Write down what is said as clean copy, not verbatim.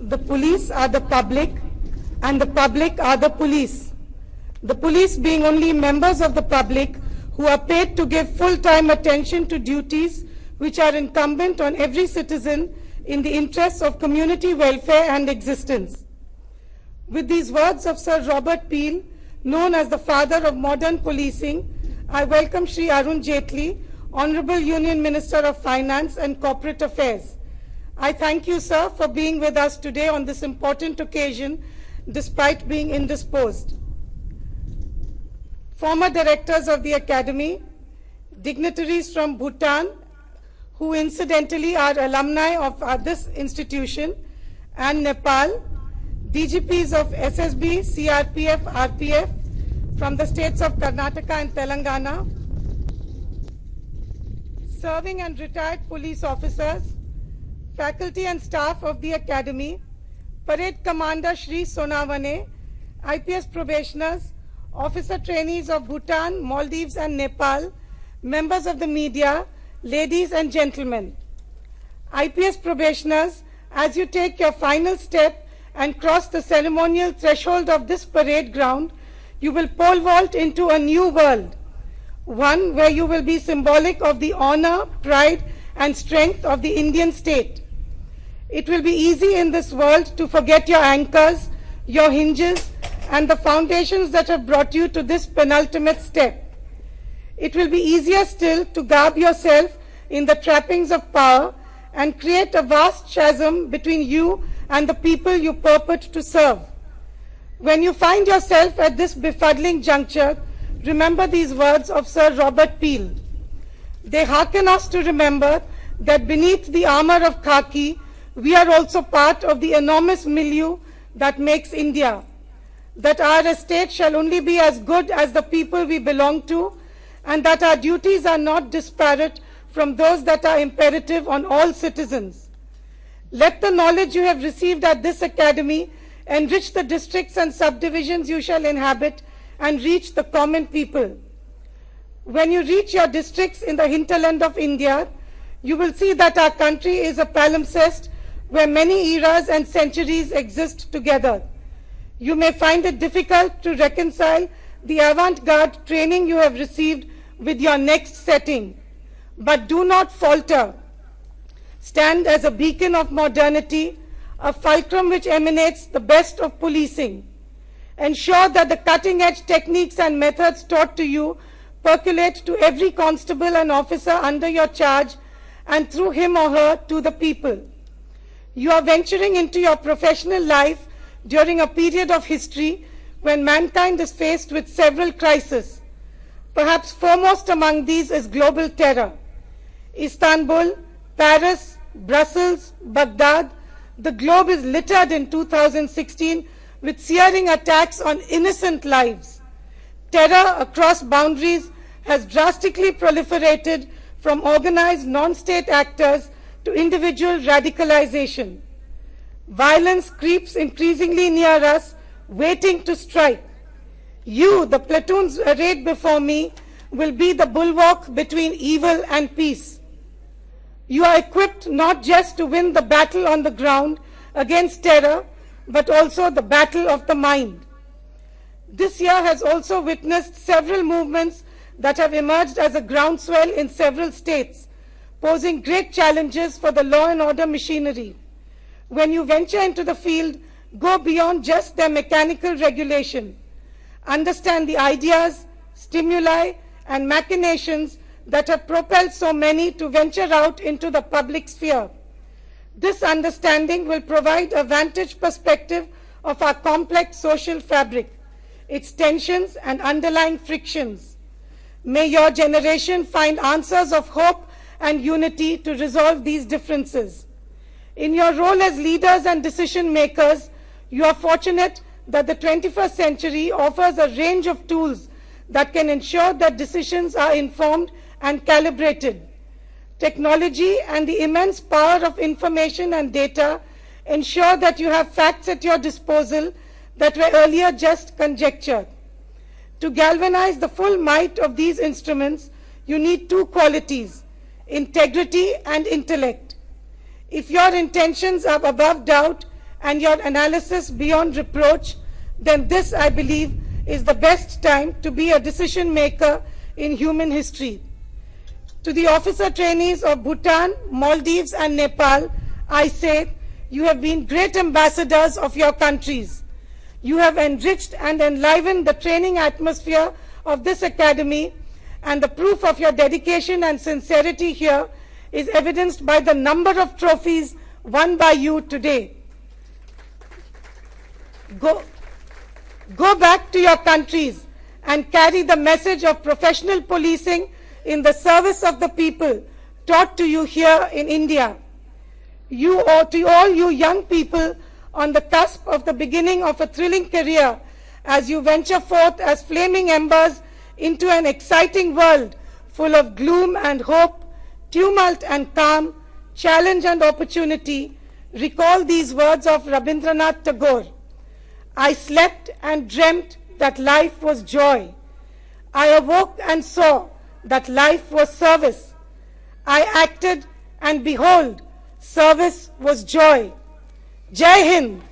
the police are the public and the public are the police. The police being only members of the public who are paid to give full-time attention to duties which are incumbent on every citizen in the interests of community welfare and existence. With these words of Sir Robert Peel, known as the father of modern policing, I welcome Shri Arun Jaitley, Honorable Union Minister of Finance and Corporate Affairs. I thank you, sir, for being with us today on this important occasion, despite being indisposed. Former directors of the Academy, dignitaries from Bhutan, who incidentally are alumni of this institution, and Nepal, DGPs of SSB, CRPF, RPF, from the states of Karnataka and Telangana, serving and retired police officers, faculty and staff of the Academy, Parade Commander Shri Sonavane, IPS probationers, officer trainees of Bhutan, Maldives and Nepal, members of the media, ladies and gentlemen. IPS probationers, as you take your final step and cross the ceremonial threshold of this parade ground, you will pole vault into a new world, one where you will be symbolic of the honor, pride and strength of the Indian state. It will be easy in this world to forget your anchors, your hinges and the foundations that have brought you to this penultimate step. It will be easier still to garb yourself in the trappings of power and create a vast chasm between you and the people you purport to serve. When you find yourself at this befuddling juncture, remember these words of Sir Robert Peel. They hearken us to remember that beneath the armor of khaki, we are also part of the enormous milieu that makes India, that our estate shall only be as good as the people we belong to, and that our duties are not disparate from those that are imperative on all citizens. Let the knowledge you have received at this academy enrich the districts and subdivisions you shall inhabit and reach the common people. When you reach your districts in the hinterland of India, you will see that our country is a palimpsest where many eras and centuries exist together. You may find it difficult to reconcile the avant-garde training you have received with your next setting, but do not falter. Stand as a beacon of modernity, a fulcrum which emanates the best of policing. Ensure that the cutting-edge techniques and methods taught to you percolate to every constable and officer under your charge and through him or her to the people. You are venturing into your professional life during a period of history when mankind is faced with several crises. Perhaps foremost among these is global terror. Istanbul, Paris, Brussels, Baghdad, the globe is littered in 2016 with searing attacks on innocent lives. Terror across boundaries has drastically proliferated from organized non-state actors to individual radicalization. Violence creeps increasingly near us, waiting to strike. You, the platoons arrayed before me, will be the bulwark between evil and peace. You are equipped not just to win the battle on the ground against terror, but also the battle of the mind. This year has also witnessed several movements that have emerged as a groundswell in several states, posing great challenges for the law and order machinery. When you venture into the field, go beyond just their mechanical regulation. Understand the ideas, stimuli, and machinations that have propelled so many to venture out into the public sphere. This understanding will provide a vantage perspective of our complex social fabric, its tensions and underlying frictions. May your generation find answers of hope and unity to resolve these differences. In your role as leaders and decision makers, you are fortunate that the 21st century offers a range of tools that can ensure that decisions are informed and calibrated. Technology and the immense power of information and data ensure that you have facts at your disposal that were earlier just conjecture. To galvanize the full might of these instruments, you need two qualities: integrity and intellect. If your intentions are above doubt and your analysis beyond reproach, then this, I believe, is the best time to be a decision maker in human history. To the officer trainees of Bhutan, Maldives and Nepal, I say, you have been great ambassadors of your countries. You have enriched and enlivened the training atmosphere of this academy, and the proof of your dedication and sincerity here is evidenced by the number of trophies won by you today. Go back to your countries and carry the message of professional policing in the service of the people taught to you here in India. To all you young people on the cusp of the beginning of a thrilling career as you venture forth as flaming embers into an exciting world full of gloom and hope, tumult and calm, challenge and opportunity, recall these words of Rabindranath Tagore. I slept and dreamt that life was joy. I awoke and saw that life was service. I acted and behold, service was joy. Jai Hind!